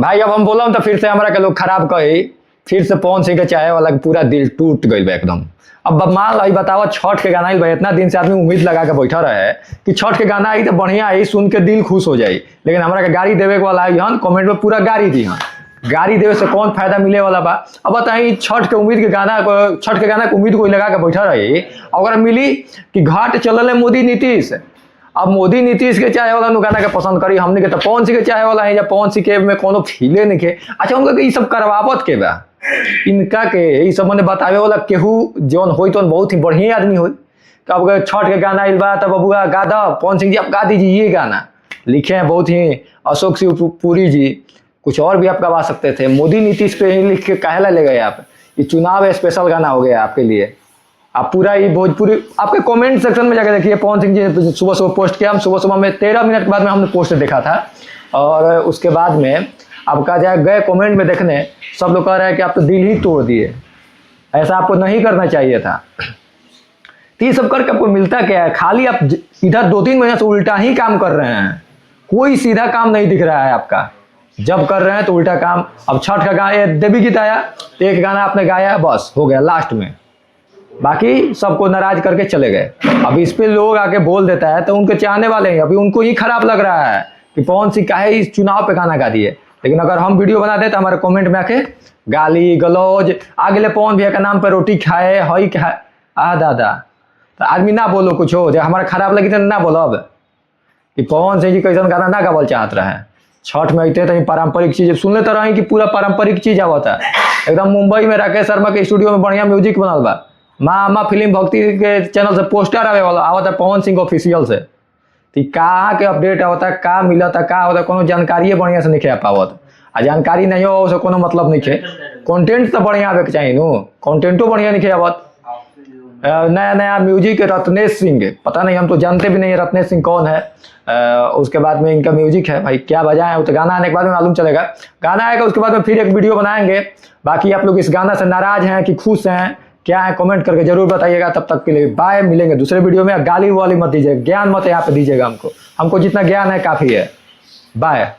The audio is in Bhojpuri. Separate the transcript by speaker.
Speaker 1: भाई अब हम बोला तो फिर से हमारा के लोग खराब कही, फिर से पवन सिंह के चाहे वाला पूरा दिल टूट गई बा एकदम। अब मान लो बताओ छठ के गाना आई भाई, इतना दिन से आदमी उम्मीद लगा के बैठा रहे कि छठ के गाना आई तो बढ़िया आई, सुन के दिल खुश हो जाए, लेकिन हमारा के गाड़ी देवे वाला आई हन, कमेंट में पूरा गाड़ी दी हन। गाड़ी देवे से कौन फायदा मिले वाला बा। अब बताइए छठ के उम्मीद के गाना, छठ के गाना के उम्मीद कोई लगा के बैठा रही, अगर मिली कि घाट चलल है मोदी नीतीश, अब मोदी नीतीश के चाहे वाला गाना के पसंद करी, हमने के तो पवन सिंह के चाहे वाला है, या पवन सिंह के में कोनो फीले नहीं के। अच्छा उनका ये सब करवावत के बा, इनका के ये सब मैंने बतावे वाला केहू जौन हो तो बहुत ही बढ़िया आदमी हो। अब छठ के गाना आइल बा तब बबुआ गा दो, पवन सिंह जी आप गा दीजिए ये गाना, लिखे हैं बहुत ही अशोक सिंह पुरी जी, कुछ और भी आप गवा सकते थे। मोदी नीतीश पे ही लिख के काहेला ले गए आप, ये चुनाव स्पेशल गाना हो गया आपके लिए। आप पूरा ये भोजपुरी आपके कमेंट सेक्शन में जाकर देखिए, पवन सिंह जी सुबह सुबह पोस्ट किया, हम सुबह सुबह में 13 मिनट के बाद में हमने पोस्ट देखा था, और उसके बाद में आपका जाए गए कमेंट में देखने, सब लोग कह रहे हैं कि आप तो दिल ही तोड़ दिए, ऐसा आपको नहीं करना चाहिए था। तो ये सब करके आपको मिलता क्या है, खाली आप इधर 2-3 महीने से उल्टा ही काम कर रहे हैं, कोई सीधा काम नहीं दिख रहा है आपका, जब कर रहे हैं तो उल्टा काम। अब छठ का गाना देवी गीत आया तो एक गाना आपने गाया, बस हो गया लास्ट में, बाकी सबको नाराज करके चले गए। अब इस पे लोग आके बोल देता है तो उनके चाहने वाले हैं, अभी उनको ही खराब लग रहा है कि पवन सिंह काहे इस चुनाव पे गाना गा दिए। लेकिन अगर हम वीडियो बना दे तो हमारे कमेंट में आके गाली गलौज, आगे पवन भैया के नाम पे रोटी खाए हई खाए, दादा तो आदमी ना बोलो कुछ हो, जब हमारा खराब लगी तो ना बोलो अब कि पवन सिंह जी कैसा गाना ना गावल चाहत रहे। छठ में अते तो पारंपरिक चीज सुन लेते रही कि पूरा पारंपरिक चीज आवता है एकदम। मुंबई में राकेश शर्मा के स्टूडियो में बढ़िया म्यूजिक बनल बा, माँ फिल्म भक्ति के चैनल से पोस्टर आवे वाला आवता पवन सिंह ऑफिशियल से, तो कहाँ के अपडेट आवता, का मिलता, का होता, कोनो जानकारी बढ़िया से नहीं आ पावत। आ जानकारी नहीं हो से कोनो मतलब नहीं है, कंटेंट तो बढ़िया आवे के चाहिए नु, कंटेंटो बढ़िया नहीं आवत। नया नया म्यूजिक रत्नेश सिंह, पता नहीं हम तो जानते भी नहीं रत्नेश सिंह कौन है। उसके बाद में इनका म्यूजिक है भाई, क्या बजाए है तो गाना आने के बाद में मालूम चलेगा। गाना आएगा उसके बाद में फिर एक वीडियो बनाएंगे। बाकी आप लोग इस गाना से नाराज हैं कि खुश हैं क्या है, कमेंट करके जरूर बताइएगा। तब तक के लिए बाय, मिलेंगे दूसरे वीडियो में। गाली वाली मत दीजिए, ज्ञान मत यहाँ पे दीजिएगा, हमको जितना ज्ञान है काफी है। बाय।